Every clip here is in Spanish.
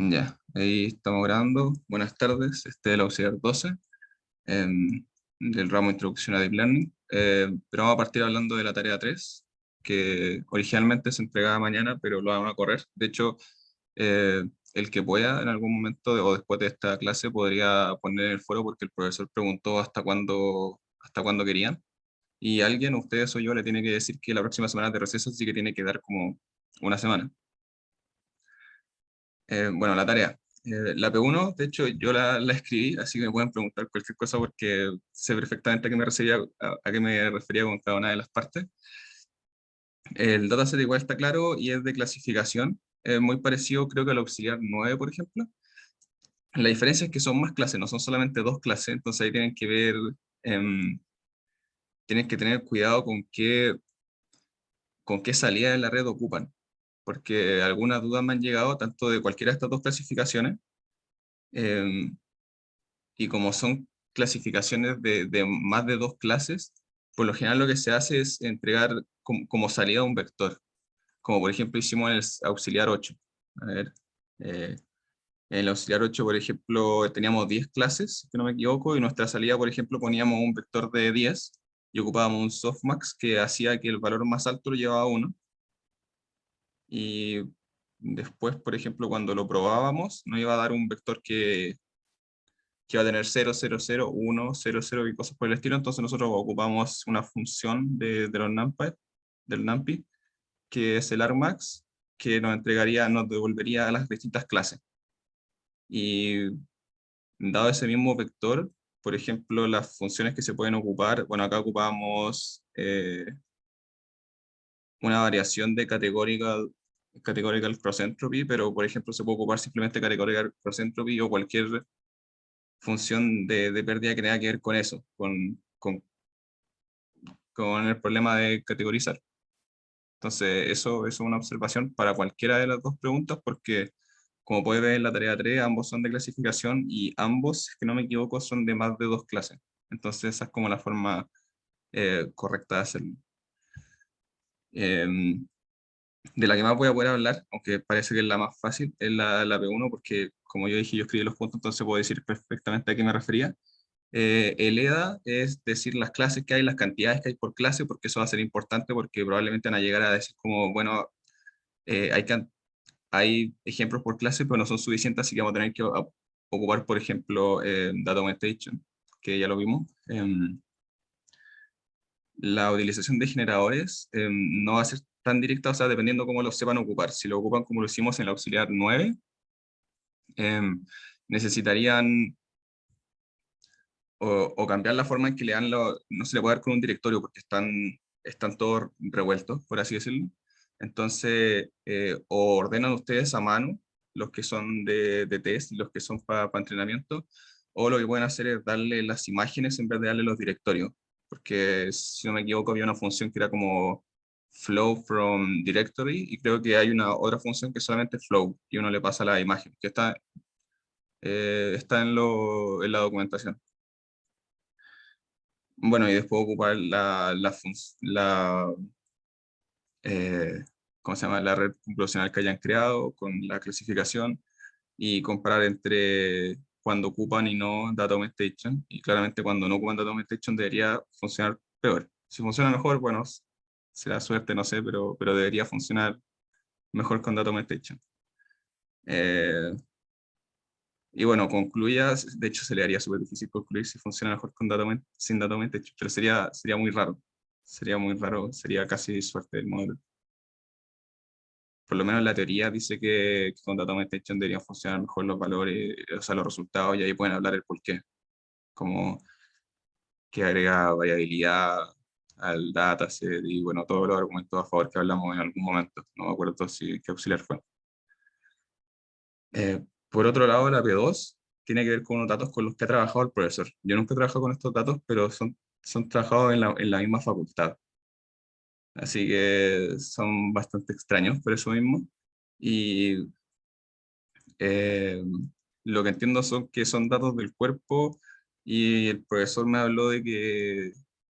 Ya, ahí estamos grabando. Buenas tardes, este es el auxiliar 12 del ramo Introducción a Deep Learning. Pero vamos a partir hablando de la tarea 3 que originalmente se entregaba mañana, pero lo vamos a correr. De hecho, eh, el que pueda en algún momento o después de esta clase podría poner en el foro porque el profesor preguntó hasta cuándo querían. Y alguien, ustedes o yo, le tiene que decir que la próxima semana es de receso, así que tiene que dar como una semana. Bueno, la tarea. La P1, de hecho, yo la escribí, así que me pueden preguntar cualquier cosa porque sé perfectamente a qué me refería, a qué me refería con cada una de las partes. El dataset igual está claro y es de clasificación, muy parecido creo que al auxiliar 9, por ejemplo. La diferencia es que son más clases, no son solamente dos clases, entonces ahí tienen que ver, em, tienen que tener cuidado con qué salida de la red ocupan, porque algunas dudas me han llegado tanto de cualquiera de estas dos clasificaciones. em, y como son clasificaciones de más de dos clases, por lo general lo que se hace es entregar como salida un vector, como por ejemplo hicimos en el auxiliar 8. A ver, en el auxiliar 8, por ejemplo, teníamos 10 clases, si no me equivoco, y nuestra salida, por ejemplo, poníamos un vector de 10 y ocupábamos un softmax que hacía que el valor más alto lo llevaba a 1. Y después, por ejemplo, cuando lo probábamos, nos iba a dar un vector que va a tener 0, 0, 0, 1, 0, 0 y cosas por el estilo. Entonces nosotros ocupamos una función de los NumPy, del NumPy, que es el argmax, que nos entregaría, nos devolvería a las distintas clases. Y dado ese mismo vector, por ejemplo, las funciones que se pueden ocupar, bueno, acá ocupamos una variación de categorical cross entropy, pero por ejemplo se puede ocupar simplemente categorical cross entropy o cualquier función de pérdida que tenga que ver con eso, con el problema de categorizar. Entonces, eso es una observación para cualquiera de las dos preguntas, porque como puede ver en la tarea 3 ambos son de clasificación y ambos, si es que no me equivoco, son de más de dos clases. Entonces, esa es como la forma correcta de hacerlo. Em, de la que más voy a poder hablar, aunque parece que es la más fácil, es la P1, porque como yo dije, yo escribí los puntos, entonces puedo decir perfectamente a qué me refería. El EDA es decir las clases que hay, las cantidades que hay por clase, porque eso va a ser importante, porque probablemente van a llegar a decir como, bueno, hay ejemplos por clase, pero no son suficientes, así que vamos a tener que ocupar, por ejemplo, Data Augmentation, que ya lo vimos. La utilización de generadores no va a ser tan directa, o sea, dependiendo cómo lo sepan ocupar. Si lo ocupan como lo hicimos en el auxiliar 9, necesitarían o cambiar la forma en que le dan no se le puede dar con un directorio porque están todos revueltos, por así decirlo. Entonces, o ordenan ustedes a mano los que son de test y los que son para entrenamiento, o lo que pueden hacer es darle las imágenes en vez de darle los directorios, porque si no me equivoco había una función que era como flow from directory y creo que hay una otra función que es solamente flow y uno le pasa la imagen, que está en la documentación. Bueno, y después ocupar eh, ¿cómo se llama? La red computacional que hayan creado con la clasificación y comparar entre cuando ocupan y no Data Augmentation. Y claramente cuando no ocupan Data Augmentation debería funcionar peor. Si funciona mejor, bueno, será suerte, no sé, pero debería funcionar mejor con Data Augmentation. Eh, y bueno, concluyas, de hecho se le haría súper difícil concluir si funciona mejor con sin Data Augmentation, pero sería muy raro. Sería muy raro, sería casi suerte del modelo. Por lo menos la teoría dice que con Data Augmentation deberían funcionar mejor los valores, o sea, los resultados, y ahí pueden hablar el porqué, como que agrega variabilidad al dataset y bueno, todos los argumentos a favor que hablamos en algún momento. No me acuerdo si qué auxiliar fue. Por otro lado, la P2 tiene que ver con unos datos con los que ha trabajado el profesor. Yo nunca he trabajado con estos datos, pero son trabajados en la misma facultad. Así que son bastante extraños por eso mismo. Y Eh, lo que entiendo son que son datos del cuerpo y el profesor me habló de que,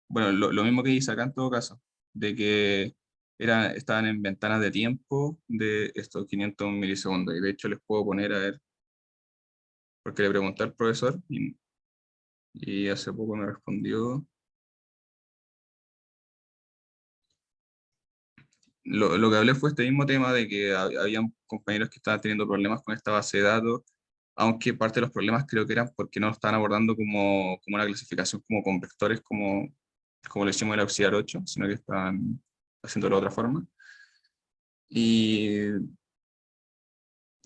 bueno, lo mismo que dice acá en todo caso, de que estaban en ventanas de tiempo de estos 500 milisegundos. Y de hecho les puedo poner a ver, porque le pregunté al profesor y hace poco me respondió. Lo que hablé fue este mismo tema de que habían compañeros que estaban teniendo problemas con esta base de datos, aunque parte de los problemas creo que eran porque no lo estaban abordando como una clasificación como con vectores, como lo hicimos en el auxiliar 8, sino que estaban haciéndolo de otra forma. Y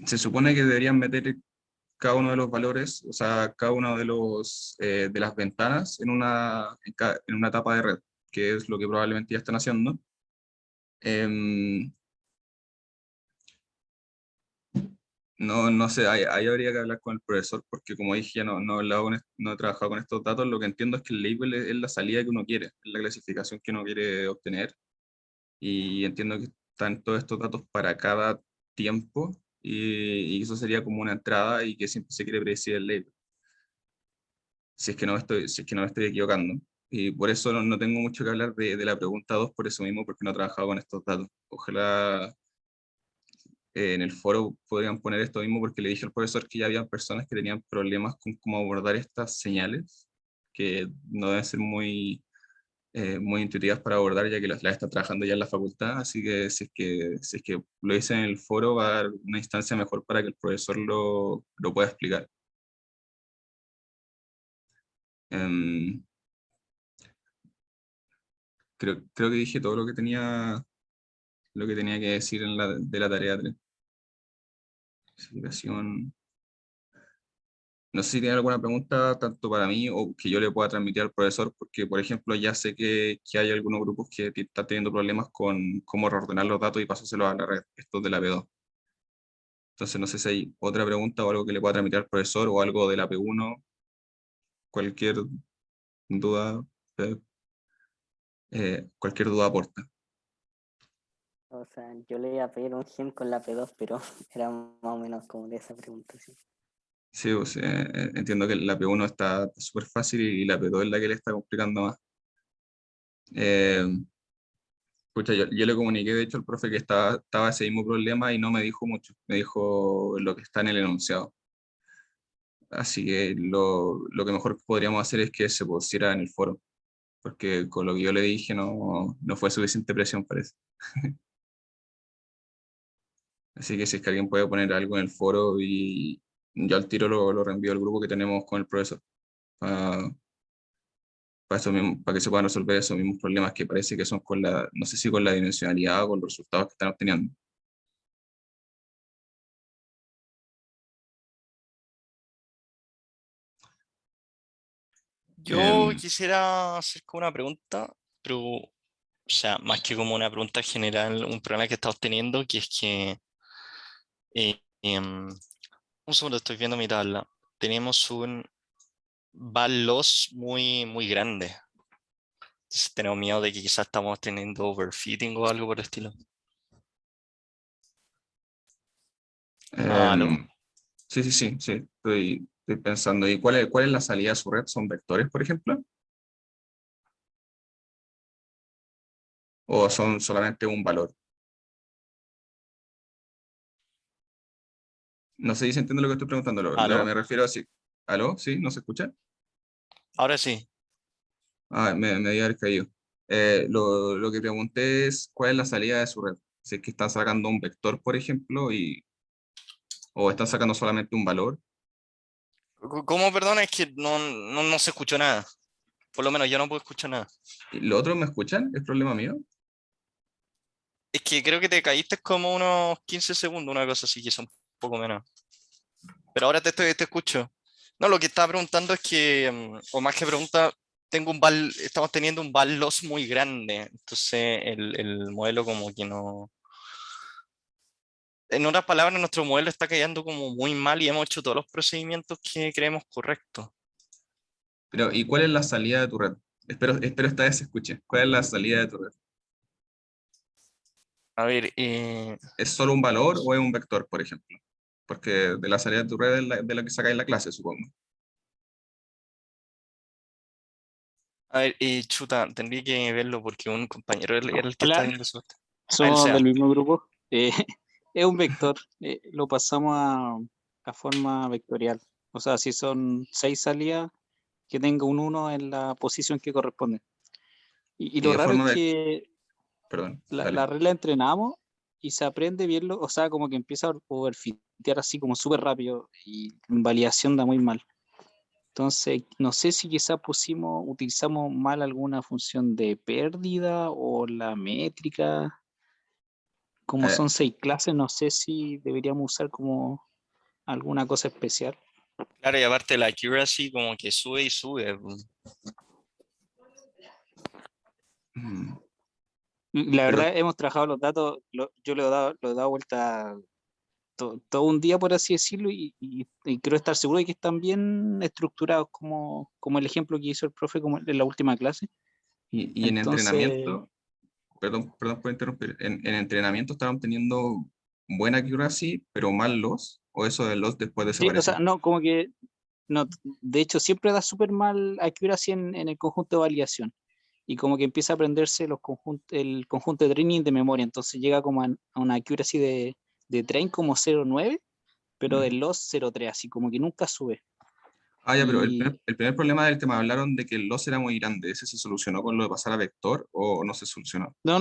se supone que deberían meter cada uno de los valores, o sea, cada uno de las ventanas en una etapa de red, que es lo que probablemente ya están haciendo. Em, no sé, ahí habría que hablar con el profesor, porque como dije, ya no he hablado no he trabajado con estos datos. Lo que entiendo es que el label es la salida que uno quiere, es la clasificación que uno quiere obtener. Y entiendo que están todos estos datos para cada tiempo, y eso sería como una entrada y que siempre se quiere predecir el label, si es que no me estoy equivocando. Y por eso no tengo mucho que hablar de la pregunta 2 por eso mismo, porque no he trabajado con estos datos. Ojalá en el foro podrían poner esto mismo, porque le dije al profesor que ya había personas que tenían problemas con cómo abordar estas señales, que no deben ser muy intuitivas para abordar, ya que las está trabajando ya en la facultad. Así que si es que lo hice en el foro, va a dar una instancia mejor para que el profesor lo pueda explicar. Em, creo que dije todo lo que tenía que decir de la tarea 3. Clasificación. No sé si tiene alguna pregunta tanto para mí o que yo le pueda transmitir al profesor, porque, por ejemplo, ya sé que hay algunos grupos que están teniendo problemas con cómo reordenar los datos y pasárselos a la red, estos de la P2. Entonces, no sé si hay otra pregunta o algo que le pueda transmitir al profesor o algo de la P1, cualquier duda, eh, cualquier duda aporta. O sea, yo le iba a pedir un gen con la P2, pero era más o menos como de esa pregunta, sí. Sí, o sea, entiendo que la P1 está súper fácil y la P2 es la que le está complicando más. Eh, Escucha, yo le comuniqué de hecho al profe que estaba ese mismo problema y no me dijo mucho, me dijo lo que está en el enunciado. Así que lo que mejor podríamos hacer es que se pusiera en el foro, porque con lo que yo le dije no fue suficiente presión, parece. Así que si es que alguien puede poner algo en el foro y yo al tiro lo reenvío al grupo que tenemos con el profesor, para que se puedan resolver esos mismos problemas que parece que son no sé si con la dimensionalidad o con los resultados que están obteniendo. Yo Em, quisiera hacer como una pregunta, pero, o sea, más que como una pregunta general, un problema que estamos teniendo, que es que, un segundo, estoy viendo mi tabla. Tenemos un val loss muy, muy grande. Entonces, tenemos miedo de que quizás estamos teniendo overfitting o algo por el estilo. ¿Aló? em, Sí, sí, sí, sí, estoy pensando. ¿Y cuál es la salida de su red? ¿Son vectores, por ejemplo? ¿O son solamente un valor? No sé si se entiende lo que estoy preguntando. Me ¿Aló? refiero a si. ¿Aló? ¿Sí? ¿No se escucha? Ahora sí. Me había caído. Lo que pregunté es cuál es la salida de su red. Si es que están sacando un vector, por ejemplo, o están sacando solamente un valor. ¿Cómo, perdona? Es que no se escuchó nada. Por lo menos yo no puedo escuchar nada. ¿Y los otros me escuchan? ¿Es problema mío? Es que creo que te caíste como unos 15 segundos, una cosa así, quizá un poco menos. Pero ahora te escucho. No, lo que estaba preguntando es que, o más que pregunta, estamos teniendo un val loss muy grande. Entonces el modelo como que no. En otras palabras, nuestro modelo está cayendo como muy mal y hemos hecho todos los procedimientos que creemos correctos. Pero, ¿y cuál es la salida de tu red? Espero esta vez se escuche. ¿Cuál es la salida de tu red? A ver, ¿Es solo un valor o es un vector, por ejemplo? Porque de la salida de tu red es de la que sacáis la clase, supongo. chuta, tendría que verlo porque un compañero era el que está Hola, viendo eso. Somos sea. del mismo grupo. Es un vector, lo pasamos a forma vectorial. O sea, si son 6 salidas, que tenga un 1 en la posición que corresponde. Y Y lo de raro es forma de... que Perdón, la dale. regla entrenamos y se aprende bien, o sea, como que empieza a overfitear así como súper rápido y en validación da muy mal. Entonces, no sé si quizás utilizamos mal alguna función de pérdida o la métrica. Como Eh, son 6 clases, no sé si deberíamos usar como alguna cosa especial. Claro, y aparte la accuracy como que sube y sube. mm, La pero verdad, hemos trabajado los datos, yo le he dado vuelta todo un día, por así decirlo, y creo estar seguro de que están bien estructurados como el ejemplo que hizo el profe como en la última clase. y en Entonces, entrenamiento, perdón por interrumpir, en entrenamiento estaban teniendo buena accuracy, pero mal loss, o eso de loss después sí, o sea, desapareció. no, como que, no, de hecho, siempre da súper mal accuracy en el conjunto de validación. Y como que empieza a aprenderse el conjunto de training de memoria. Entonces llega como a una accuracy de train como 0,9, pero Ujú. del loss 0,3, así como que nunca sube. Ah, ya, pero Y el primer problema del que me hablaron de que el loss era muy grande, ¿ese se solucionó con lo de pasar a vector o no se solucionó? no,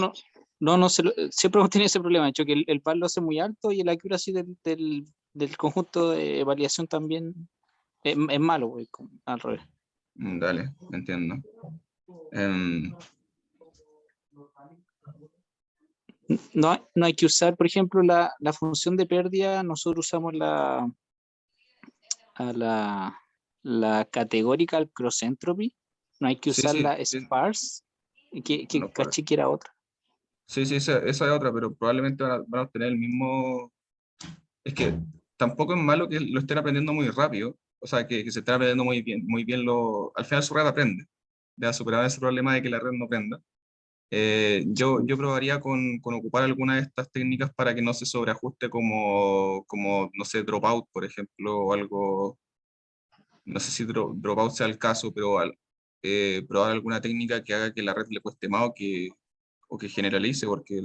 no, no siempre hemos tenido ese problema, de hecho que el par loss es muy alto y el accuracy del conjunto de validación también es malo, pues, al revés. Dale, entiendo. Em, No hay que usar, por ejemplo, la función de pérdida, nosotros usamos la categorical cross entropy, no hay que sí, usar sí, la sí, sparse, que no, caché que era otra. sí, sí, esa es otra, pero probablemente van a obtener el mismo. Es que tampoco es malo que lo estén aprendiendo muy rápido, o sea, que se estén aprendiendo muy bien al final su red aprende. Ya superado ese problema de que la red no aprenda. Yo probaría con ocupar alguna de estas técnicas para que no se sobreajuste como no sé, dropout, por ejemplo, o algo, no sé si dropout sea el caso, pero probar alguna técnica que haga que la red le cueste más o que generalice, porque,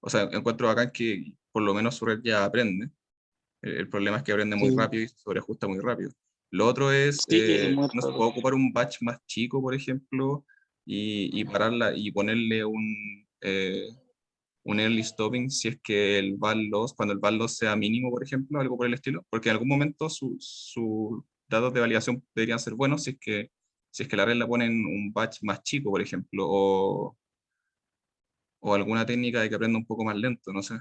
o sea, encuentro bacán que por lo menos su red ya aprende. El problema es que aprende muy Sí, rápido y se sobreajusta muy rápido. Lo otro es, sí, es muy no se raro. puede ocupar un batch más chico, por ejemplo, y pararla y ponerle un early stopping si es que el val loss, cuando el val loss sea mínimo, por ejemplo, algo por el estilo, porque en algún momento sus datos de validación deberían ser buenos si es que la red la pone en un batch más chico, por ejemplo, o alguna técnica de que aprenda un poco más lento, no sé.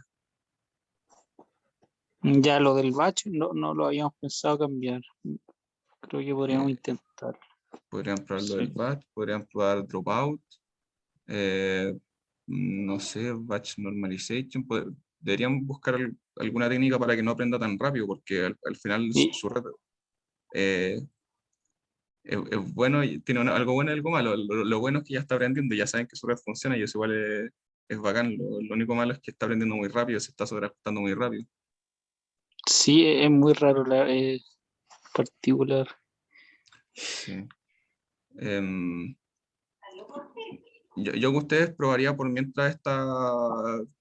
Ya lo del batch no lo habíamos pensado cambiar. Creo que podríamos Eh, intentar. Podrían probar lo del Sí. batch, podrían probar dropout. eh, no sé, batch normalization. Deberían buscar alguna técnica para que no aprenda tan rápido, porque al final Y, su red eh, es bueno y tiene algo bueno y algo malo. Lo bueno es que ya está aprendiendo y ya saben que su red funciona y eso igual es bacán. Lo único malo es que está aprendiendo muy rápido, se está sobreajustando muy rápido. sí, es muy raro, es particular. Sí. Em, yo que ustedes probaría por mientras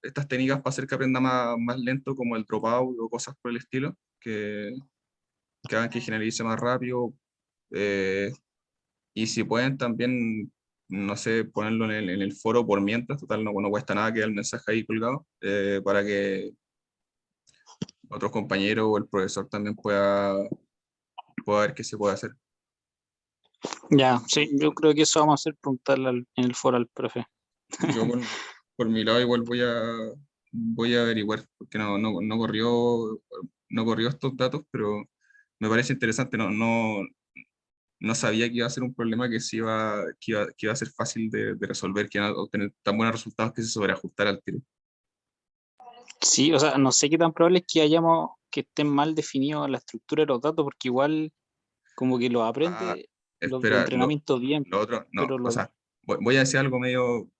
estas técnicas para hacer que aprenda más lento, como el dropout o cosas por el estilo, que hagan que generalice más rápido. eh, y si pueden también, no sé, ponerlo en el foro por mientras, total, no cuesta nada que el mensaje ahí colgado, para que otros compañeros o el profesor también pueda ver qué se puede hacer. Ya, sí, yo creo que eso vamos a hacer, preguntarle en el foro al profe. Yo por mi lado igual voy a averiguar, porque no corrió estos datos, pero me parece interesante, no sabía que iba a ser un problema que iba a ser fácil de resolver, que iba a obtener tan buenos resultados que se sobreajustara al tiro. Sí, o sea, no sé qué tan probable es que estén mal definidos la estructura de los datos, porque igual como que los Ah, aprende los de espera, entrenamiento bien, lo otro, no, pero o sea, voy a decir algo medio,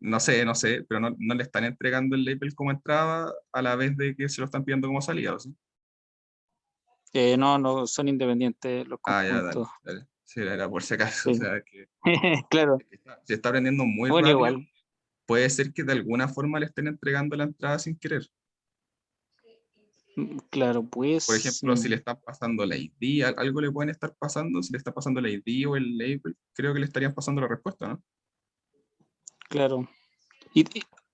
no sé, pero no le están entregando el label como entraba a la vez de que se lo están pidiendo como salida, ¿o sí? no son independientes los Ah, ya, dale, conjuntos. dale. Sí, era por si acaso, o Sí. sea, Claro, se está aprendiendo muy bueno, rápido. igual. puede ser que de alguna forma le estén entregando la entrada sin querer. Claro, pues. Por ejemplo, si le están pasando la ID, algo le pueden estar pasando, si le está pasando la ID o el label, creo que le estarían pasando la respuesta, ¿no? Claro. Y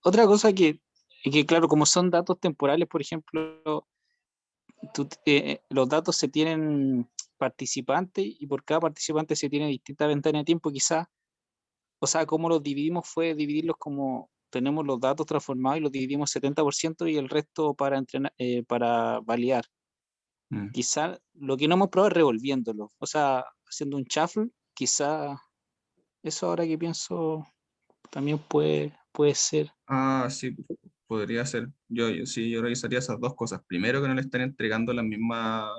otra cosa que, claro, como son datos temporales, por ejemplo, los datos se tienen participantes y por cada participante se tiene distinta ventana de tiempo, quizás. O sea, cómo los dividimos fue dividirlos como tenemos los datos transformados y los dividimos 70% y el resto para entrenar, para validar. Mm. Quizá lo que no hemos probado es revolviéndolo, o sea, haciendo un shuffle, quizá eso ahora que pienso también puede ser. Ah, sí, podría ser. Sí, yo revisaría esas dos cosas. Primero, que no le estén entregando la misma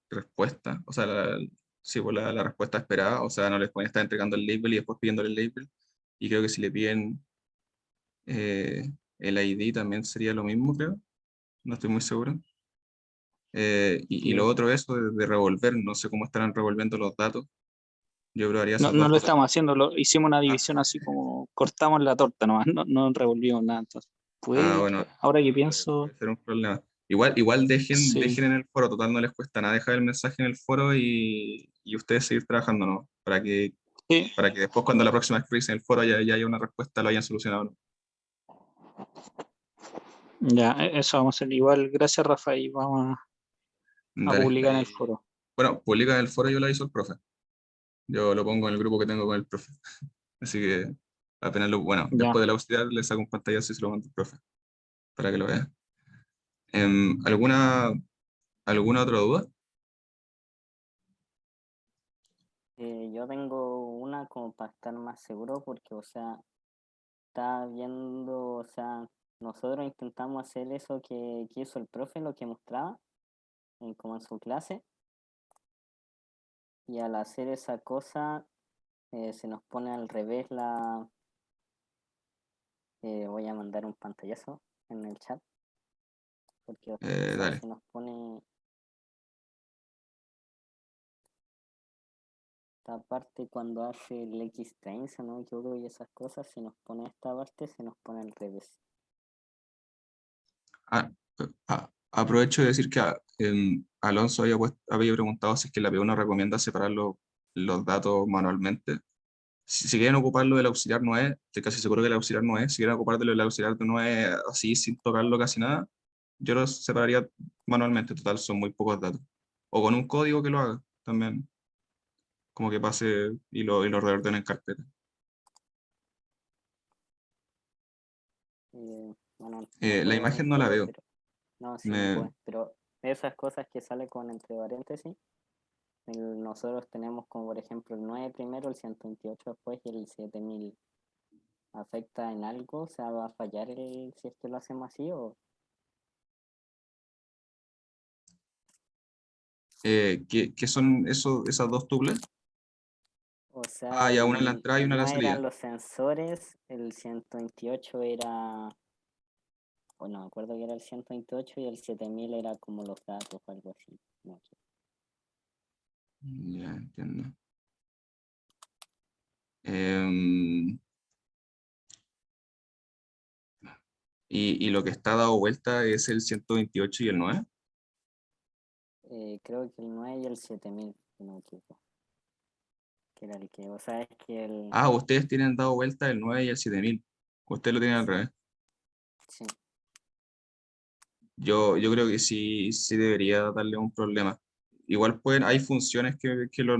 respuesta, o sea, sí, pues la respuesta esperada, o sea, no les pueden estar entregando el label y después pidiéndole el label. Y creo que si le piden el ID también sería lo mismo, creo. No estoy muy seguro. Y lo Claro. otro, eso de revolver, no sé cómo estarán revolviendo los datos. Yo probaría No, esas no dos lo cosas. estamos haciendo, hicimos una Ah, división así como cortamos la torta nomás, no revolvimos nada. Entonces, bueno, ahora que puede pienso, ser un problema. Igual sí, dejen en el foro, total no les cuesta nada dejar el mensaje en el foro y ustedes seguir trabajando, ¿no? sí, Para que después cuando la próxima vez que revisen el foro ya haya una respuesta, lo hayan solucionado, ¿no? ya, eso vamos a hacer. Igual, gracias Rafa, y vamos a Dale, publicar en el ahí. foro. Bueno, publica en el foro, yo lo aviso al profe. Yo lo pongo en el grupo que tengo con el profe. Así que apenas bueno, Ya. después de la auxiliar le saco un pantallazo y se lo mando al profe para que lo vea. ¿Alguna otra duda? Yo tengo una como para estar más seguro porque, o sea, está viendo, o sea, nosotros intentamos hacer eso que hizo el profe, lo que mostraba, como en su clase, y al hacer esa cosa se nos pone al revés voy a mandar un pantallazo en el chat, porque, o sea, Dale. se nos pone esta parte cuando hace el X-Train, si no me equivoco, y esas cosas, se nos pone esta parte, se nos pone al revés. Ah, aprovecho de decir que Alonso había preguntado si es que la P1 recomienda separar los datos manualmente. Si quieren ocuparlo del auxiliar 9, estoy casi seguro que el auxiliar 9, si quieren ocupar del auxiliar 9 así sin tocarlo casi nada, yo los separaría manualmente, total, son muy pocos datos. O con un código que lo haga también, como que pase y lo reordene en carpeta. Bueno, no La puedo del imagen no la todo, veo. pero no, sí, no Me, puedo. Pero esas cosas que sale con entre paréntesis, nosotros tenemos como por ejemplo el 9 primero, el 128 después y el 7000. ¿Afecta en algo? O sea, ¿va a fallar si es que lo hacemos así? ¿qué son esas dos tuplas? O sea, Ah, ya una en la entrada y el una en la 9 salida. eran los sensores, el 128 era, o no me acuerdo que era el 128 y el 7000 era como los datos o algo así. No sé. Ya entiendo. Em, y lo que está dado vuelta es el 128 y el 9. Creo que el 9 y el 7000, si no me equivoco. Que era el que, o sea, es que el, Ah, ustedes tienen dado vuelta el 9 y el 7000. Ustedes lo tienen al revés. sí, Yo creo que sí debería darle un problema. Igual hay funciones que los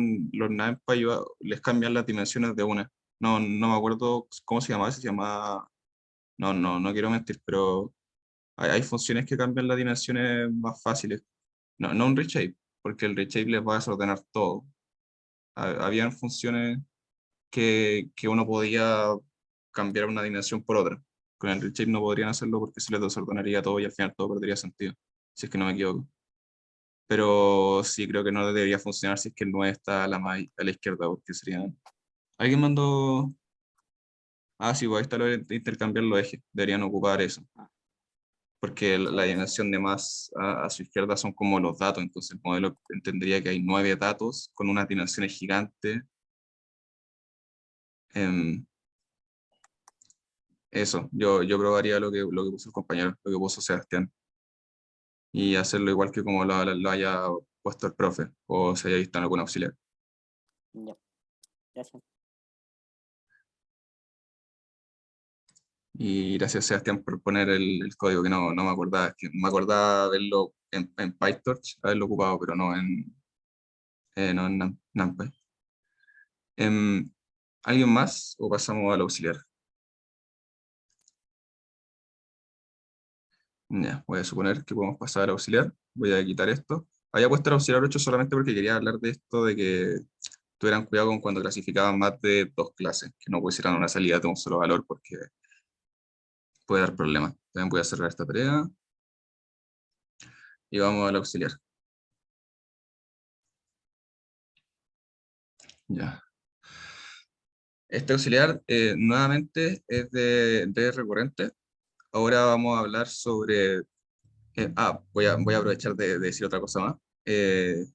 NAMPA les cambian las dimensiones de una. No me acuerdo cómo se llamaba, si se llama. No quiero mentir, pero hay funciones que cambian las dimensiones más fáciles. No un reshape, porque el reshape les va a desordenar todo. Habían funciones que uno podía cambiar una dimensión por otra. Con el reshape no podrían hacerlo porque se les desordenaría todo y al final todo perdería sentido, si es que no me equivoco. Pero sí creo que no debería funcionar si es que el 9 está a la izquierda, porque serían... ¿Alguien mandó? Ah, sí, pues ahí está lo de intercambiar los ejes. Deberían ocupar eso. Porque sí, la eso. dimensión de más a su izquierda son como los datos. Entonces el modelo entendería que hay 9 datos con unas dimensiones gigantes. Em, Eso, yo probaría lo que puso el compañero, lo que puso Sebastián, y hacerlo igual que como lo haya puesto el profe, o se haya visto en algún auxiliar. Ya, gracias. Y gracias, Sebastián, por poner el código, que no me acordaba. Es que me acordaba verlo en PyTorch, haberlo ocupado, pero no en NumPy. ¿Alguien más o pasamos al auxiliar? Ya, voy a suponer que podemos pasar al auxiliar. Voy a quitar esto. Había puesto el auxiliar 8 solamente porque quería hablar de esto, de que tuvieran cuidado con cuando clasificaban más de 2 clases, que no pusieran una salida de un solo valor porque puede dar problemas. También voy a cerrar esta tarea y vamos al auxiliar. Ya. Este auxiliar nuevamente es de recurrente. Ahora vamos a hablar sobre... voy a aprovechar de decir otra cosa más.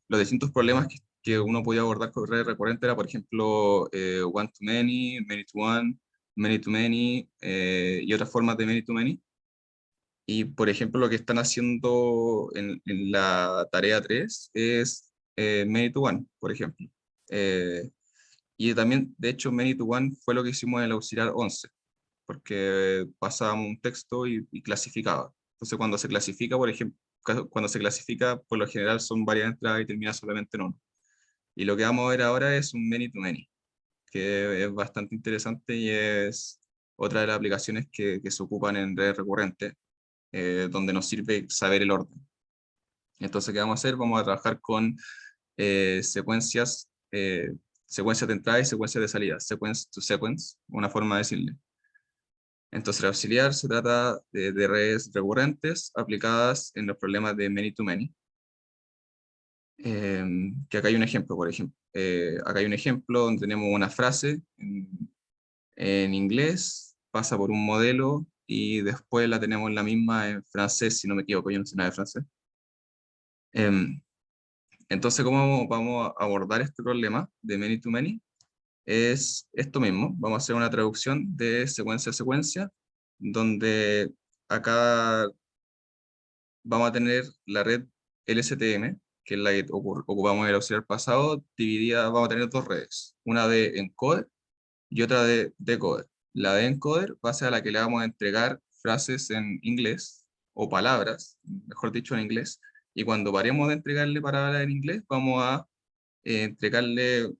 Los distintos problemas que uno podía abordar con red recurrente era, por ejemplo, one to many to one, many to many, y otras formas de many to many. Y, por ejemplo, lo que están haciendo en la tarea 3 es many to one, por ejemplo. Y también, de hecho, many to one fue lo que hicimos en el auxiliar 11, porque pasábamos un texto y clasificaba. Entonces, cuando se clasifica, por ejemplo, cuando se clasifica, por lo general son varias entradas y termina solamente en uno. Y lo que vamos a ver ahora es un many to many, que es bastante interesante y es otra de las aplicaciones que se ocupan en redes recurrentes, donde nos sirve saber el orden. Entonces, ¿qué vamos a hacer? Vamos a trabajar con secuencias, secuencias de entrada y secuencias de salida, sequence to sequence, una forma de decirle. Entonces, el auxiliar se trata de redes recurrentes aplicadas en los problemas de many to many. Que acá hay un ejemplo, por ejemplo. Acá hay un ejemplo donde tenemos una frase en inglés, pasa por un modelo y después la tenemos la misma en francés, si no me equivoco, yo no sé nada de francés. Entonces, ¿cómo vamos a abordar este problema de many to many? Es esto mismo, vamos a hacer una traducción de secuencia a secuencia, donde acá vamos a tener la red LSTM, que es la que ocupamos en el auxiliar pasado, dividida, vamos a tener 2 redes, una de encoder y otra de decoder. La de encoder va a ser a la que le vamos a entregar frases en inglés, o palabras, mejor dicho, en inglés, y cuando paremos de entregarle palabras en inglés, vamos a entregarle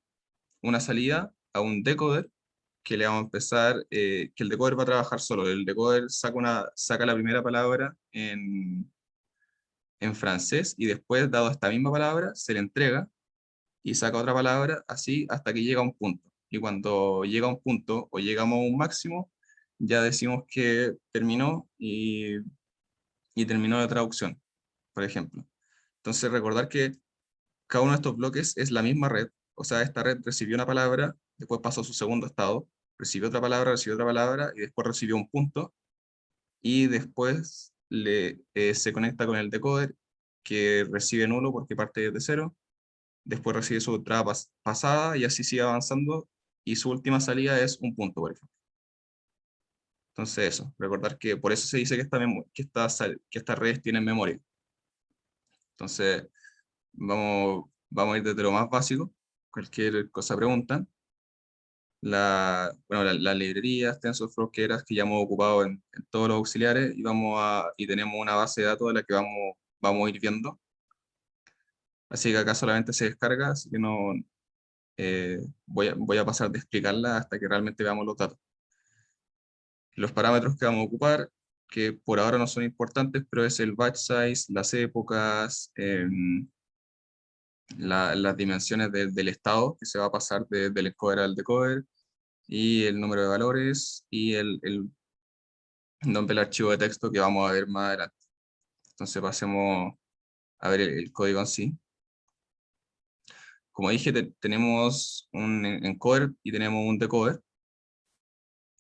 una salida a un decoder que le vamos a empezar, que el decoder va a trabajar solo. El decoder saca la primera palabra en francés y después, dado esta misma palabra, se le entrega y saca otra palabra así hasta que llega a un punto. Y cuando llega a un punto o llegamos a un máximo, ya decimos que terminó y terminó la traducción, por ejemplo. Entonces, recordar que cada uno de estos bloques es la misma red, o sea, esta red recibió una palabra, después pasó a su segundo estado, recibió otra palabra y después recibió un punto y después se conecta con el decoder que recibe nulo porque parte desde cero, después recibe su entrada pasada y así sigue avanzando y su última salida es un punto, por ejemplo. Entonces eso, recordar que por eso se dice que estas redes tienen memoria. Entonces vamos a ir desde lo más básico, cualquier cosa preguntan. Bueno, las librerías, TensorFlow, que ya hemos ocupado en todos los auxiliares y tenemos una base de datos de la que vamos a ir viendo. Así que acá solamente se descarga, así que no voy a pasar de explicarla hasta que realmente veamos los datos. Los parámetros que vamos a ocupar, que por ahora no son importantes, pero es el batch size, las épocas, las dimensiones del estado que se va a pasar del encoder al decoder, y el número de valores y el nombre del archivo de texto que vamos a ver más adelante. Entonces pasemos a ver el código en sí. Como dije, tenemos un encoder y tenemos un decoder.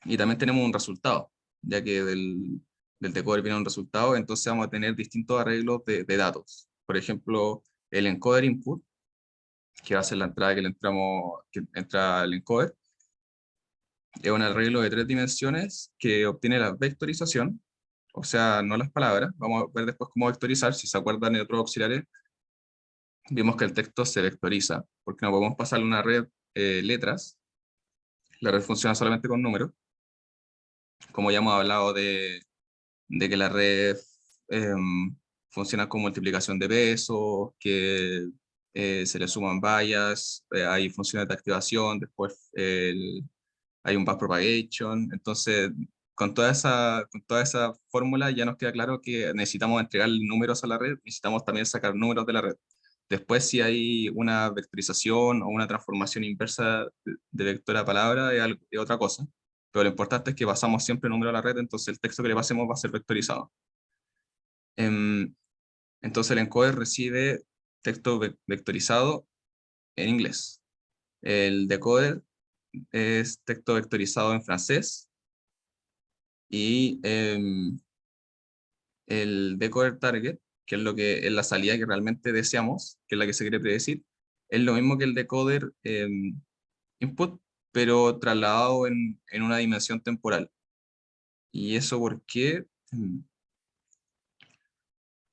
Y también tenemos un resultado, ya que del decoder viene un resultado, entonces vamos a tener distintos arreglos de datos. Por ejemplo, el encoder input, que va a ser la entrada que entra al encoder, Es un arreglo de 3 dimensiones que obtiene la vectorización, o sea, no las palabras. Vamos a ver después cómo vectorizar. Si se acuerdan de otros auxiliares, vimos que el texto se vectoriza, porque no podemos pasarle una red letras. La red funciona solamente con números. Como ya hemos hablado de que la red funciona con multiplicación de pesos, que se le suman vallas, hay funciones de activación, después hay un backpropagation. Entonces, con toda esa fórmula ya nos queda claro que necesitamos entregar números a la red, necesitamos también sacar números de la red. Después, si hay una vectorización o una transformación inversa de vector a palabra, es otra cosa. Pero lo importante es que pasamos siempre número a la red, entonces el texto que le pasemos va a ser vectorizado. Entonces el encoder recibe texto vectorizado en inglés. El decoder es texto vectorizado en francés. Y el decoder target, que es lo que es la salida que realmente deseamos, que es la que se quiere predecir, es lo mismo que el decoder input, pero trasladado en una dimensión temporal. ¿Y eso por qué?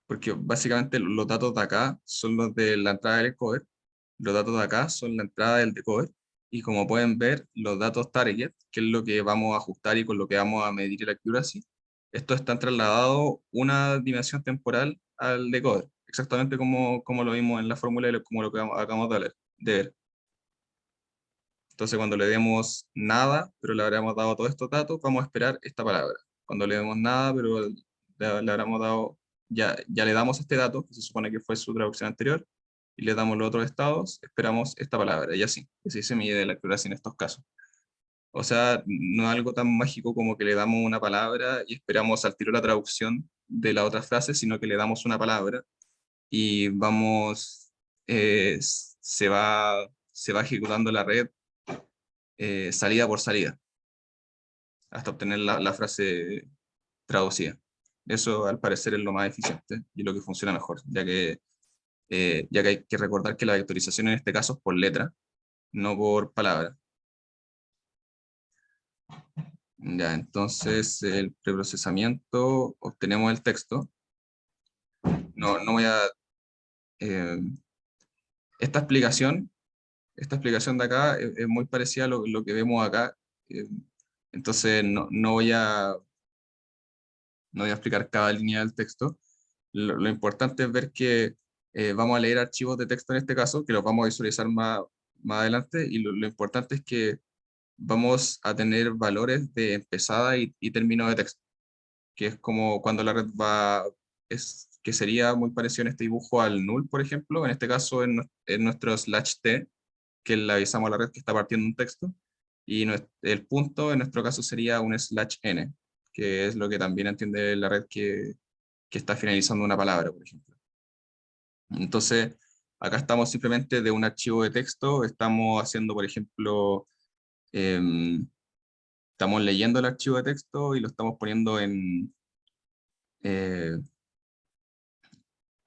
Porque básicamente los datos de acá son los de la entrada del encoder, los datos de acá son la entrada del decoder, y como pueden ver, los datos target, que es lo que vamos a ajustar y con lo que vamos a medir el accuracy, estos están trasladados una dimensión temporal al decoder, exactamente como lo vimos en la fórmula y como lo que acabamos de ver. Entonces, cuando le demos nada, pero le habremos dado todos estos datos, vamos a esperar esta palabra. Cuando le demos nada, pero le habremos dado, ya le damos este dato, que se supone que fue su traducción anterior, y le damos los otros estados, esperamos esta palabra, y así se mide la accuracy en estos casos. O sea, no es algo tan mágico como que le damos una palabra y esperamos al tiro la traducción de la otra frase, sino que le damos una palabra y vamos, se va ejecutando la red salida por salida, hasta obtener la frase traducida. Eso al parecer es lo más eficiente y lo que funciona mejor, ya que hay que recordar que la vectorización en este caso es por letra, no por palabra. Ya, entonces el preprocesamiento, obtenemos el texto. No voy a... eh, esta explicación de acá es muy parecida a lo que vemos acá. eh, entonces no voy a explicar cada línea del texto. Lo importante es ver que vamos a leer archivos de texto en este caso, que los vamos a visualizar más adelante, y lo importante es que vamos a tener valores de empezada y término de texto, que es como cuando la red que sería muy parecido en este dibujo al null, por ejemplo, en este caso en nuestro slash t, que le avisamos a la red que está partiendo un texto, y el punto en nuestro caso sería un slash n, que es lo que también entiende la red que está finalizando una palabra, por ejemplo. Entonces, acá estamos simplemente de un archivo de texto, estamos haciendo, por ejemplo, estamos leyendo el archivo de texto y lo estamos poniendo eh,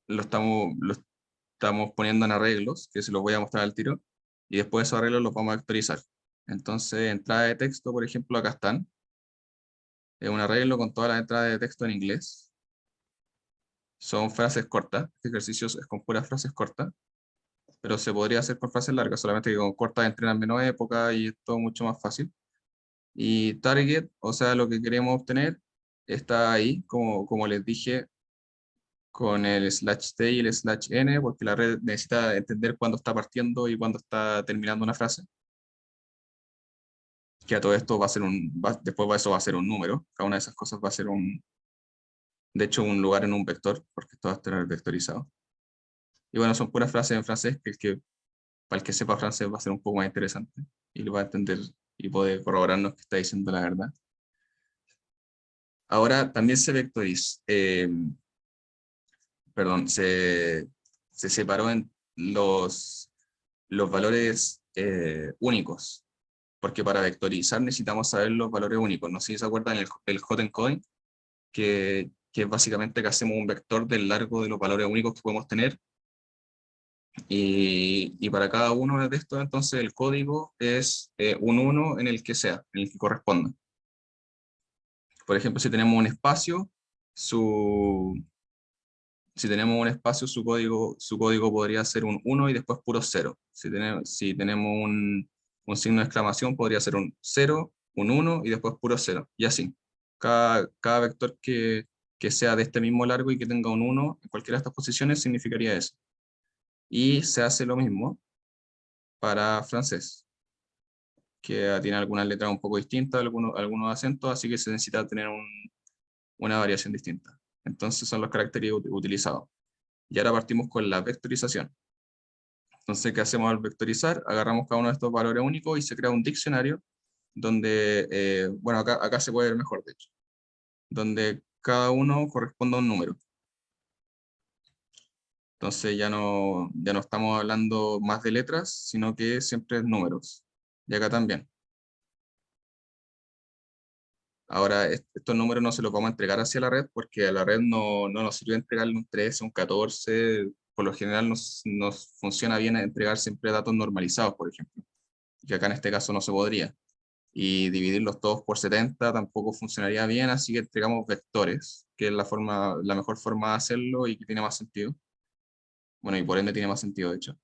lo estamos poniendo en arreglos, que se los voy a mostrar al tiro, y después esos arreglos los vamos a vectorizar. Entonces, entrada de texto, por ejemplo, acá están. Es un arreglo con todas las entradas de texto en inglés. Son frases cortas. Este ejercicio es con puras frases cortas, pero se podría hacer con frases largas, solamente que con cortas entrenan menos época y es todo mucho más fácil. Y target, o sea, lo que queremos obtener, está ahí, como les dije, con el slash t y el slash n, porque la red necesita entender cuándo está partiendo y cuándo está terminando una frase. Que a todo esto va a ser después eso va a ser un número. Cada una de esas cosas va a ser de hecho, un lugar en un vector, porque esto va a estar vectorizado. Y bueno, son puras frases en francés para el que sepa francés va a ser un poco más interesante y lo va a entender y poder corroborarnos que está diciendo la verdad. Ahora también se vectoriza, perdón, se separó en los valores únicos, porque para vectorizar necesitamos saber los valores únicos. No sé si se acuerdan el hot encoding, que es básicamente que hacemos un vector del largo de los valores únicos que podemos tener Y para cada uno de estos, entonces, el código es un 1 en el que sea, en el que corresponda. Por ejemplo, si tenemos un espacio, si tenemos un espacio, su código podría ser un 1 y después puro 0. Si tenemos un signo de exclamación, podría ser un 0, un 1 y después puro 0. Y así. Cada vector que sea de este mismo largo y que tenga un 1 en cualquiera de estas posiciones significaría eso. Y se hace lo mismo para francés, que tiene algunas letras un poco distintas, algunos acentos, así que se necesita tener una variación distinta. Entonces son los caracteres utilizados. Y ahora partimos con la vectorización. Entonces, ¿qué hacemos al vectorizar? Agarramos cada uno de estos valores únicos y se crea un diccionario donde, bueno, acá se puede ver mejor, de hecho, donde cada uno corresponde a un número. Entonces ya no estamos hablando más de letras, sino que siempre es números. Y acá también. Ahora, estos números no se los vamos a entregar hacia la red porque a la red no nos sirve entregarle un 13, un 14. Por lo general nos funciona bien entregar siempre datos normalizados, por ejemplo. Que acá en este caso no se podría. Y dividirlos todos por 70 tampoco funcionaría bien, así que entregamos vectores, que es la mejor forma de hacerlo y que tiene más sentido. Bueno, y por ende tiene más sentido, de hecho.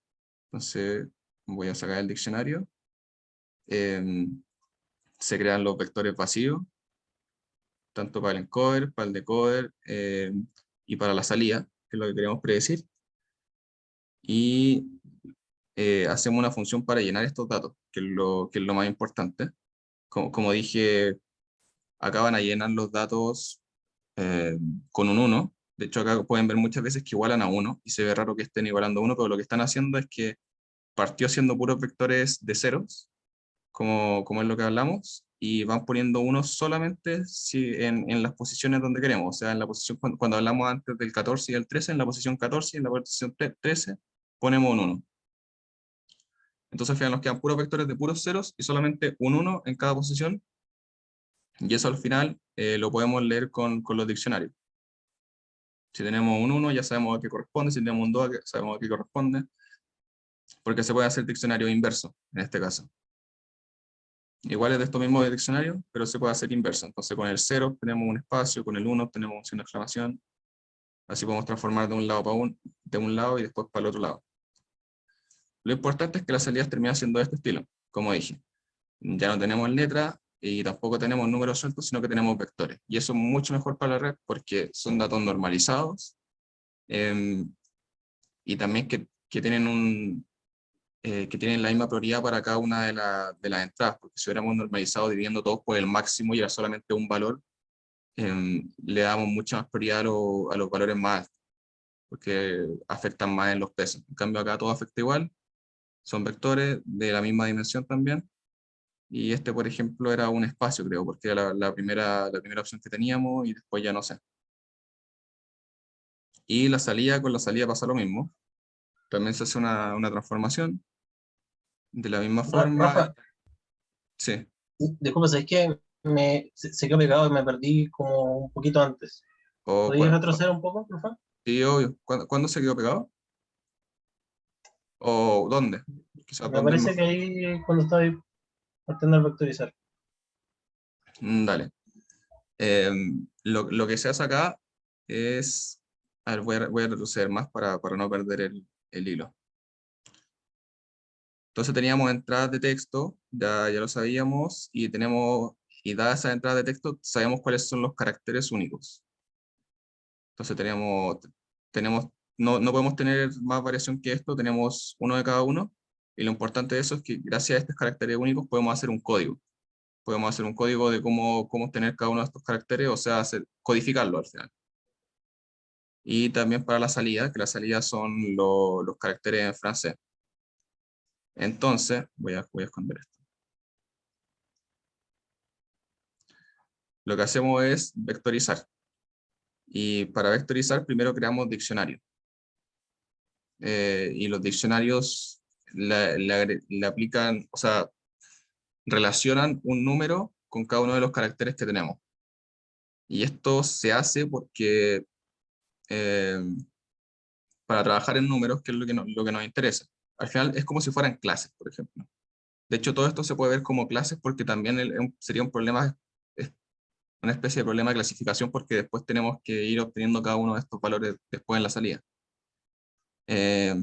Entonces, voy a sacar el diccionario. Se crean los vectores vacíos, tanto para el encoder, para el decoder y para la salida, que es lo que queremos predecir. Y hacemos una función para llenar estos datos, que es lo más importante. Como dije, acá van a llenar los datos con un 1. De hecho, acá pueden ver muchas veces que igualan a 1 y se ve raro que estén igualando a 1, pero lo que están haciendo es que partió siendo puros vectores de ceros, como es lo que hablamos, y van poniendo uno solamente en las posiciones donde queremos. O sea, en la posición, cuando hablamos antes del 14 y el 13, en la posición 14 y en la posición 13 ponemos un 1. Entonces al final nos quedan puros vectores de puros ceros y solamente un 1 en cada posición. Y eso al final lo podemos leer con los diccionarios. Si tenemos un 1 ya sabemos a qué corresponde, si tenemos un 2 sabemos a qué corresponde, porque se puede hacer diccionario inverso en este caso. Igual es de esto mismo de diccionario, pero se puede hacer inverso. Entonces con el 0 tenemos un espacio, con el 1 tenemos un signo de exclamación. Así podemos transformar de un lado de un lado y después para el otro lado. Lo importante es que las salidas terminan siendo de este estilo, como dije. Ya no tenemos letra y tampoco tenemos números sueltos, sino que tenemos vectores. Y eso es mucho mejor para la red porque son datos normalizados y también que tienen la misma prioridad para cada una de las entradas, porque si hubiéramos normalizado dividiendo todos por el máximo y era solamente un valor, le damos mucha más prioridad a los valores más altos, porque afectan más en los pesos. En cambio acá todo afecta igual, son vectores de la misma dimensión también, y este por ejemplo era un espacio creo, porque era la primera opción que teníamos y después ya no sé. Y con la salida pasa lo mismo, también se hace una transformación de la misma forma. Rafa, Sí. disculpa, es que se quedó pegado y me perdí como un poquito antes. O, ¿Podrías retroceder un poco, por favor? sí, obvio. ¿Cuándo se quedó pegado? ¿O dónde? Quizás Me dónde es parece que mejor. ahí cuando estoy partiendo al vectorizar. Dale. Lo que se hace acá es... A ver, voy a retroceder más para no perder el hilo. Entonces teníamos entradas de texto, ya lo sabíamos, y dadas esas entradas de texto, sabemos cuáles son los caracteres únicos. Entonces no podemos tener más variación que esto, tenemos uno de cada uno, y lo importante de eso es que gracias a estos caracteres únicos podemos hacer un código. Podemos hacer un código de cómo obtener cada uno de estos caracteres, o sea, codificarlo al final. Y también para la salida, que la salida son los caracteres en francés. Entonces, voy a esconder esto. Lo que hacemos es vectorizar. Y para vectorizar, primero creamos diccionario. Y los diccionarios le aplican, o sea, relacionan un número con cada uno de los caracteres que tenemos. Y esto se hace porque para trabajar en números, que es lo que nos interesa. Al final es como si fueran clases, por ejemplo. De hecho, todo esto se puede ver como clases porque también sería un problema, es una especie de problema de clasificación porque después tenemos que ir obteniendo cada uno de estos valores después en la salida. Eh,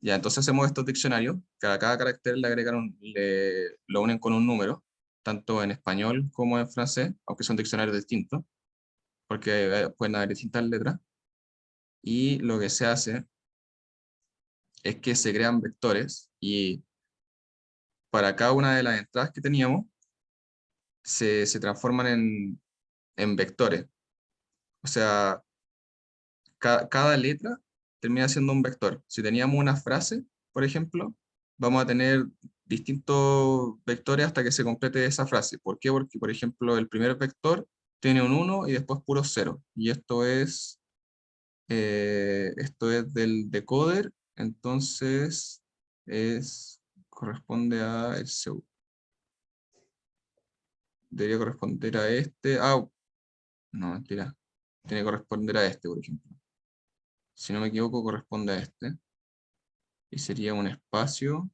ya, entonces hacemos estos diccionarios, cada carácter le agregan lo unen con un número, tanto en español como en francés, aunque son diccionarios distintos, porque pueden haber distintas letras. Y lo que se hace es que se crean vectores y para cada una de las entradas que teníamos se transforman en vectores. O sea, cada letra termina siendo un vector. Si teníamos una frase, por ejemplo, vamos a tener distintos vectores hasta que se complete esa frase. ¿Por qué? Porque, por ejemplo, el primer vector tiene un 1 y después puro 0. Y esto es del decoder, entonces corresponde a el segundo. Debería corresponder a este. Ah, no, mentira. Tiene que corresponder a este, por ejemplo. Si no me equivoco, corresponde a este. Y sería un espacio.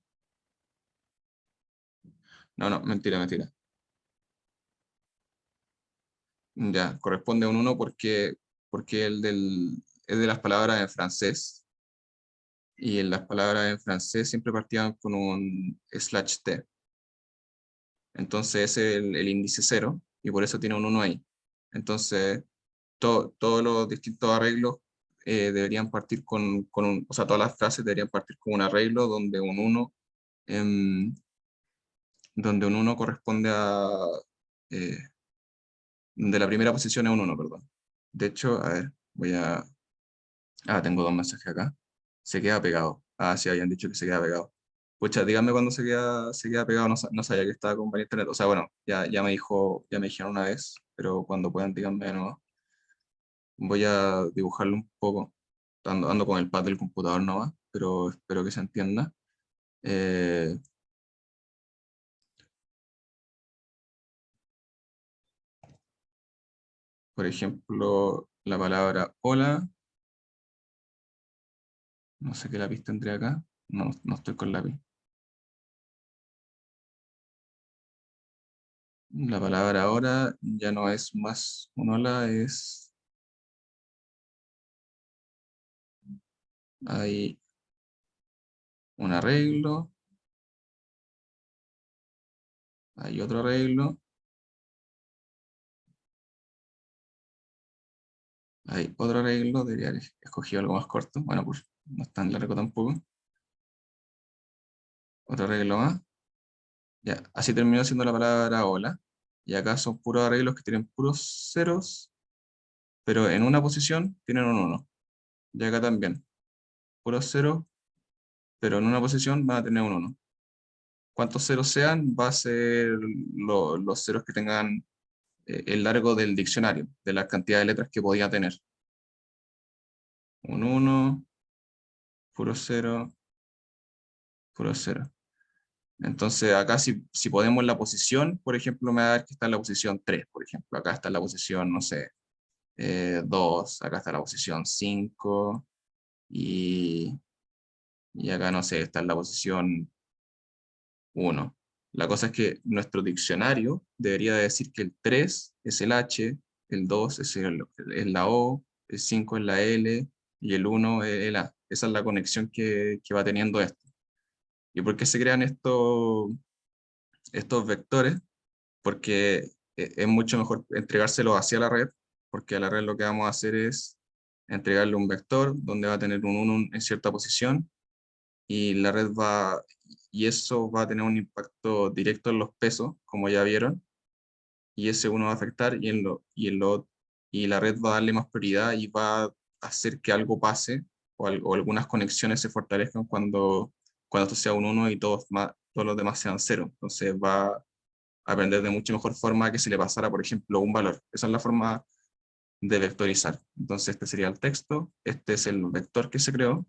No, no, mentira, mentira. Ya, corresponde a un 1 porque es de las palabras en francés. Y en las palabras en francés siempre partían con un /t. Entonces ese es el índice 0 y por eso tiene un 1 ahí. Entonces todos los distintos arreglos deberían partir con un, o sea, todas las frases deberían partir con un arreglo em, donde un 1 corresponde eh, de la primera posición es un 1, perdón. De hecho, a ver, tengo dos mensajes acá. Se queda pegado. Ah, sí, habían dicho que se queda pegado. Pucha, díganme cuando se queda pegado, no sabía que estaba con varias internet. O sea, bueno, ya me dijeron una vez, pero cuando puedan díganme de nuevo. Voy a dibujarlo un poco. Ando con el pad del computador nomás, pero espero que se entienda. Eh, por ejemplo, la palabra hola. No sé qué lápiz tendré acá. No, no estoy con lápiz. La palabra ahora ya no es más un hola, hay un arreglo, hay otro arreglo, hay otro arreglo, debería haber escogido algo más corto. Bueno, pues no es tan largo tampoco. Otro arreglo más. Ya, así terminó siendo la palabra hola. Y acá son puros arreglos que tienen puros ceros, pero en una posición tienen un 1. Y acá también, puros ceros, pero en una posición van a tener un 1. Cuantos ceros sean, va a ser los ceros que tengan el largo del diccionario, de la cantidad de letras que podía tener. Un 1, puro 0, puro 0. Entonces acá si ponemos la posición, por ejemplo, me va a dar que está en la posición 3, por ejemplo. Acá está en la posición, no sé, 2, acá está la posición 5 y, y acá, no sé, está en la posición 1. La cosa es que nuestro diccionario debería decir que el 3 es el H, el 2 es la O, el 5 es la L y el 1 es el A. Esa es la conexión que va teniendo esto. ¿Y por qué se crean estos vectores? Porque es mucho mejor entregárselo hacia la red, porque a la red lo que vamos a hacer es entregarle un vector donde va a tener un 1 en cierta posición y la red y eso va a tener un impacto directo en los pesos, como ya vieron, y ese uno va a afectar y la red va a darle más prioridad y va a hacer que algo pase o algunas conexiones se fortalezcan cuando esto sea un 1 y todos los demás sean 0. Entonces va a aprender de mucho mejor forma que si le pasara, por ejemplo, un valor. Esa es la forma de vectorizar. Entonces este sería el texto, este es el vector que se creó,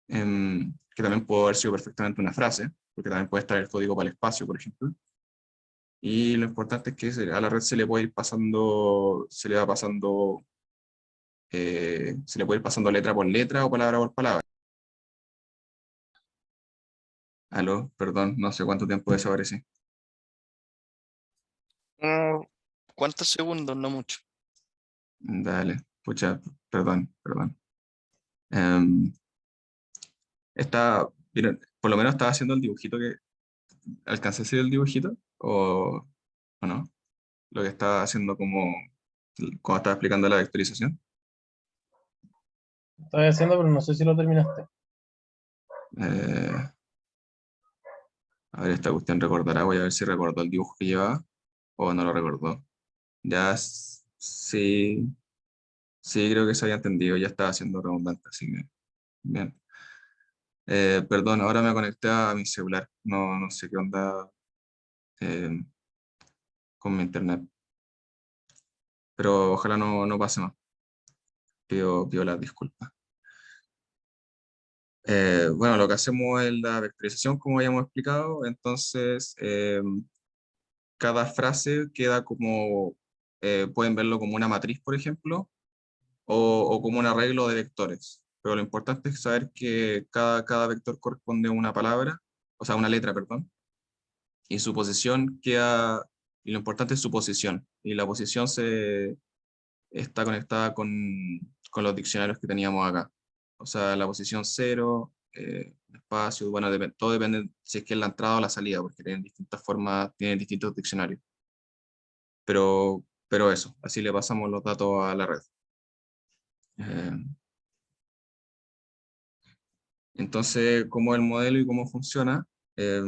que también puede haber sido perfectamente una frase, porque también puede estar el código para el espacio, por ejemplo. Y lo importante es que a la red se le puede ir pasando, se le va pasando se le puede ir pasando letra por letra o palabra por palabra. Aló, perdón, no sé cuánto tiempo desaparecí. ¿Cuántos segundos? No mucho. Dale, pucha, perdón. Em, miren, por lo menos estaba haciendo el dibujito que... ¿Alcancé a hacer el dibujito? ¿O no? Lo que estaba haciendo como... Cuando estaba explicando la vectorización. Estaba haciendo, pero no sé si lo terminaste. Eh, a ver, esta cuestión recordará. Voy a ver si recordó el dibujo que llevaba o no lo recordó. Ya sí, sí, creo que se había entendido. Ya estaba siendo redundante, así que bien. Perdón, ahora me conecté a mi celular. No sé qué onda eh, con mi internet. Pero ojalá no pase más. Pido las disculpas. Bueno, lo que hacemos es la vectorización, como habíamos explicado. Entonces, cada frase queda como, pueden verlo como una matriz, por ejemplo, o como un arreglo de vectores. Pero lo importante es saber que cada vector corresponde a una palabra, o sea, una letra, perdón, y su posición queda, y lo importante es su posición, y la posición está conectada con los diccionarios que teníamos acá. O sea, la posición cero, espacio, bueno, todo depende si es que es la entrada o la salida, porque tienen distintas formas, tienen distintos diccionarios. Pero eso, así le pasamos los datos a la red. Eh, entonces, ¿cómo es el modelo y cómo funciona? Eh,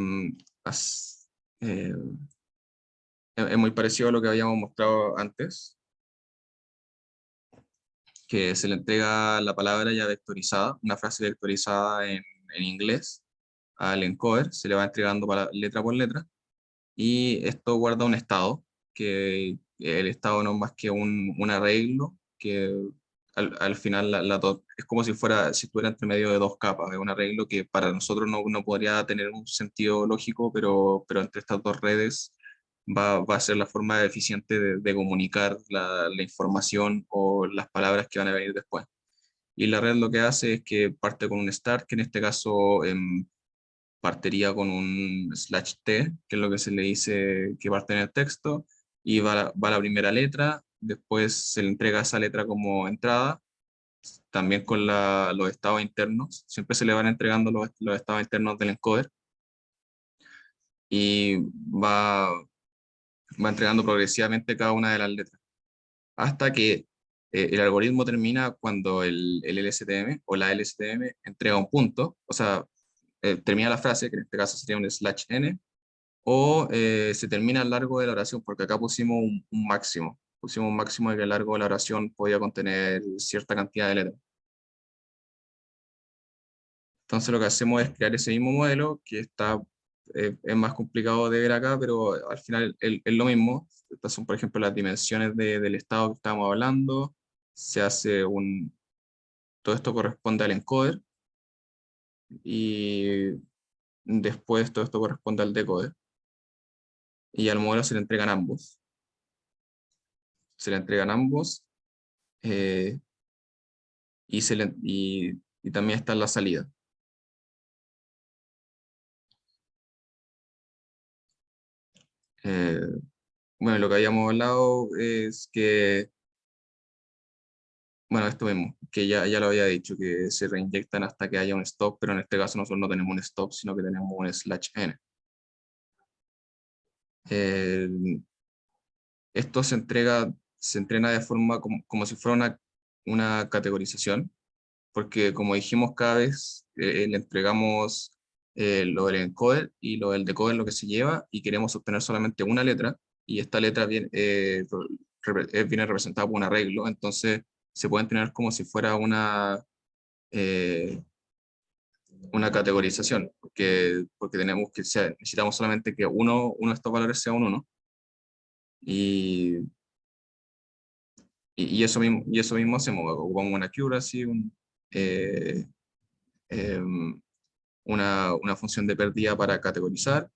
as- eh, es muy parecido a lo que habíamos mostrado antes, que se le entrega la palabra ya vectorizada, una frase vectorizada en inglés al encoder, se le va entregando letra por letra, y esto guarda un estado, que el estado no es más que un arreglo, que al final es como si estuviera entre medio de dos capas, es un arreglo que para nosotros no podría tener un sentido lógico, pero entre estas dos redes va a ser la forma eficiente de comunicar la información o las palabras que van a venir después. Y la red lo que hace es que parte con un start, que en este caso partiría con un slash t, que es lo que se le dice que parte en el texto, y va la primera letra, después se le entrega esa letra como entrada, también con los estados internos, siempre se le van entregando los estados internos del encoder, y va entregando progresivamente cada una de las letras, hasta que el algoritmo termina cuando el LSTM o la LSTM entrega un punto, o sea, termina la frase, que en este caso sería un slash n, o se termina a lo largo de la oración, porque acá pusimos un máximo de que a lo largo de la oración podía contener cierta cantidad de letras. Entonces lo que hacemos es crear ese mismo modelo, que es más complicado de ver acá, pero al final es lo mismo. Estas son, por ejemplo, las dimensiones del estado que estábamos hablando. Se hace todo esto corresponde al encoder, y después todo esto corresponde al decoder, y al modelo se le entregan ambos. Se le entregan ambos, eh, y también está en la salida. Eh, bueno, lo que habíamos hablado es que, bueno, esto mismo, que ya lo había dicho, que se reinyectan hasta que haya un stop, pero en este caso nosotros no tenemos un stop, sino que tenemos un slash n. Eh, Esto se entrena de forma como si fuera una categorización, porque como dijimos, cada vez le entregamos lo del encoder y lo del decoder, lo que se lleva, y queremos obtener solamente una letra, y esta letra viene representada por un arreglo, entonces se pueden tener como si fuera eh, una categorización, porque necesitamos solamente que uno de estos valores sea un 1, y, y eso mismo hacemos, ocupamos una accuracy, eh, em, una función de pérdida para categorizar,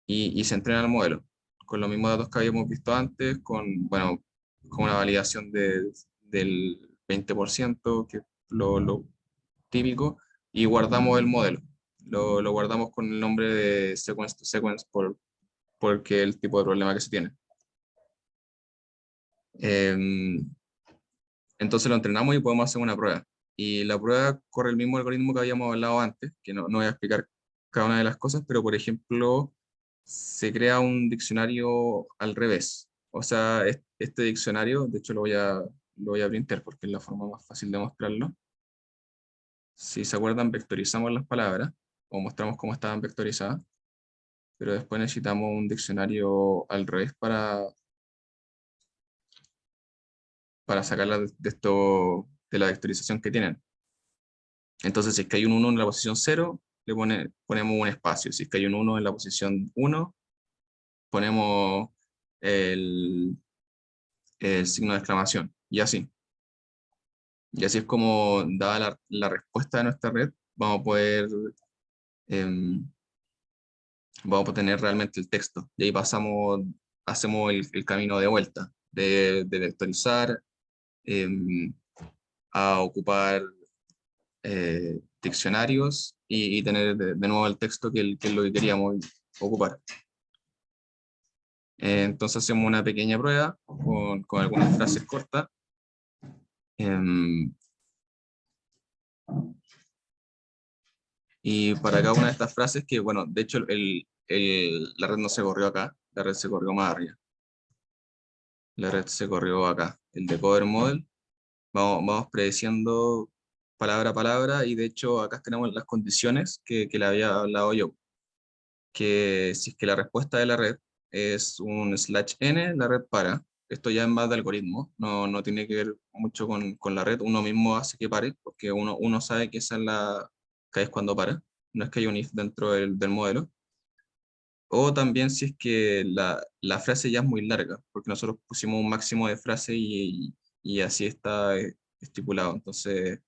y se entrena el modelo con los mismos datos que habíamos visto antes, bueno, con una validación del 20%, que es lo típico, y guardamos el modelo. Lo guardamos con el nombre de sequence to sequence porque el tipo de problema que se tiene. Entonces lo entrenamos y podemos hacer una prueba. Y la prueba corre el mismo algoritmo que habíamos hablado antes, que no voy a explicar cada una de las cosas, pero por ejemplo, se crea un diccionario al revés. O sea, este diccionario, de hecho lo voy a printar porque es la forma más fácil de mostrarlo. Si se acuerdan, vectorizamos las palabras o mostramos cómo estaban vectorizadas, pero después necesitamos un diccionario al revés para sacarla de la vectorización que tienen. Entonces, si es que hay un 1 en la posición 0, ponemos un espacio. Si es que hay un 1 en la posición 1, ponemos el, el signo de exclamación. Y así. Y así es como, dada la respuesta de nuestra red, em, vamos a poder tener realmente el texto. Y ahí hacemos el camino de vuelta, de vectorizar, a ocupar diccionarios y tener de nuevo el texto que es lo que queríamos ocupar. Entonces hacemos una pequeña prueba con algunas frases cortas. Y para cada una de estas frases, que bueno, de hecho la red no se corrió acá, la red se corrió más arriba. La red se corrió acá, el decoder model. Vamos predeciendo palabra a palabra y de hecho acá tenemos las condiciones que le había hablado yo. Que si es que la respuesta de la red es un /n, la red para. Esto ya es más de algoritmo, no tiene que ver mucho con la red. Uno mismo hace que pare, porque uno sabe que esa que es cuando para. No es que haya un if dentro del modelo. O también si es que la frase ya es muy larga, porque nosotros pusimos un máximo de frase y así está estipulado. Entonces,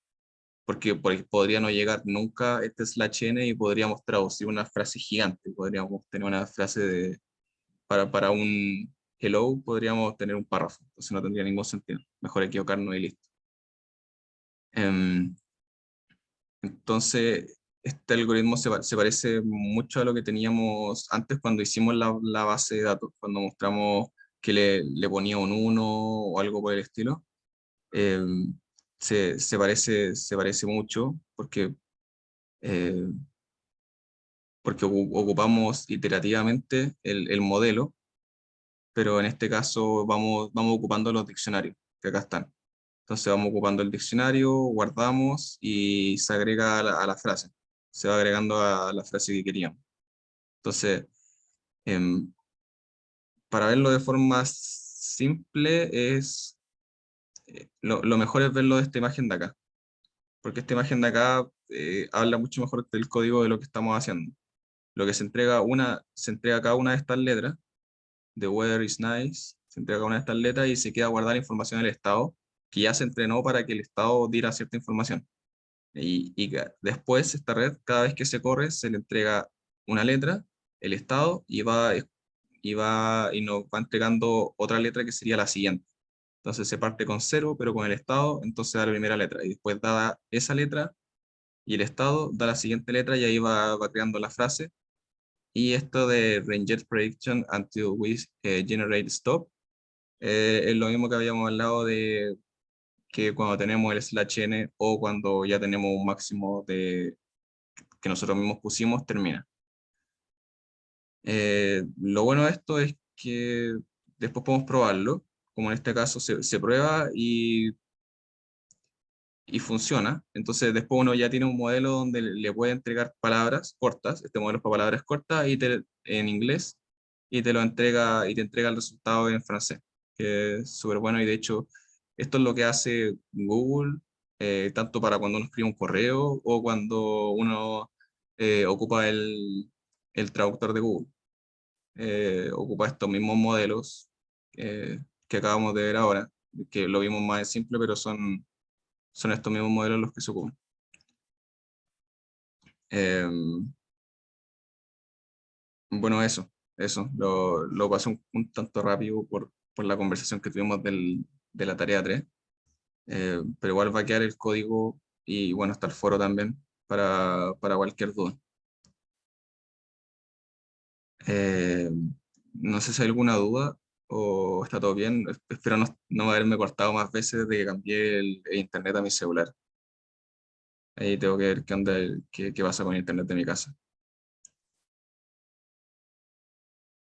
porque podría no llegar nunca este /n y podríamos traducir una frase gigante, podríamos tener una frase para un hello, podríamos tener un párrafo, entonces no tendría ningún sentido, mejor equivocarnos y listo. Entonces, este algoritmo se parece mucho a lo que teníamos antes cuando hicimos la base de datos, cuando mostramos que le ponía un 1 o algo por el estilo. Se parece mucho eh, porque ocupamos iterativamente el modelo, pero en este caso vamos ocupando los diccionarios que acá están. Entonces vamos ocupando el diccionario, guardamos y se agrega a la frase. Se va agregando a la frase que queríamos. Entonces, em, para verlo de forma simple, lo mejor es verlo de esta imagen de acá, porque esta imagen de acá habla mucho mejor del código de lo que estamos haciendo. Lo que se entrega cada una de estas letras, the weather is nice, se entrega cada una de estas letras y se queda guardada la información del estado, que ya se entrenó para que el estado diera cierta información. Y después esta red, cada vez que se corre, se le entrega una letra, el estado, y nos va entregando otra letra que sería la siguiente. Entonces se parte con 0, pero con el estado, entonces da la primera letra. Y después da esa letra y el estado da la siguiente letra y ahí va creando la frase. Y esto de Range Prediction until we generate stop es lo mismo que habíamos hablado de que cuando tenemos el /n o cuando ya tenemos un máximo que nosotros mismos pusimos, termina. Lo bueno de esto es que después podemos probarlo, como en este caso se prueba y funciona. Entonces después uno ya tiene un modelo donde le puede entregar palabras cortas, este modelo es para palabras cortas en inglés, y te entrega el resultado en francés, que es súper bueno. Y de hecho, esto es lo que hace Google, tanto para cuando uno escribe un correo o cuando uno ocupa el traductor de Google. Ocupa estos mismos modelos que acabamos de ver ahora, que lo vimos más simple, pero son estos mismos modelos los que se ocupan. Bueno, eso. Lo pasé un tanto rápido por la conversación que tuvimos de la tarea 3. pero igual va a quedar el código y bueno, está el foro también para cualquier duda. Eh, no sé si hay alguna duda o está todo bien. Espero no haberme cortado más veces desde que cambié el internet a mi celular. Ahí tengo que ver qué onda, qué pasa con el internet de mi casa.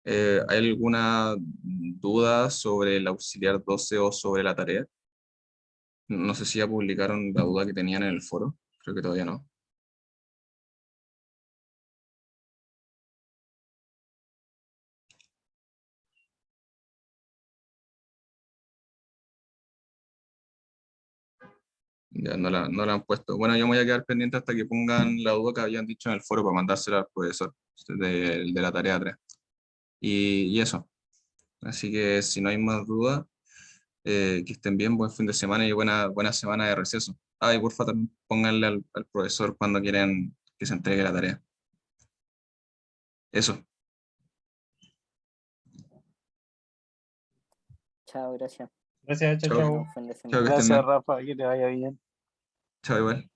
¿Hay alguna duda sobre el auxiliar 12 o sobre la tarea? No sé si ya publicaron la duda que tenían en el foro. Creo que todavía no. Ya no la han puesto. Bueno, yo me voy a quedar pendiente hasta que pongan la duda que habían dicho en el foro para mandársela al profesor de la tarea 3. Y eso. Así que si no hay más dudas, que estén bien, buen fin de semana y buena semana de receso. Ah, y porfa, también pónganle al profesor cuando quieren que se entregue la tarea. Eso. Chao, gracias. Gracias, chao, Chao. chao. Buen fin de Chao, que semana. estén Gracias, bien. Rafa, que te vaya bien. Chao, igual.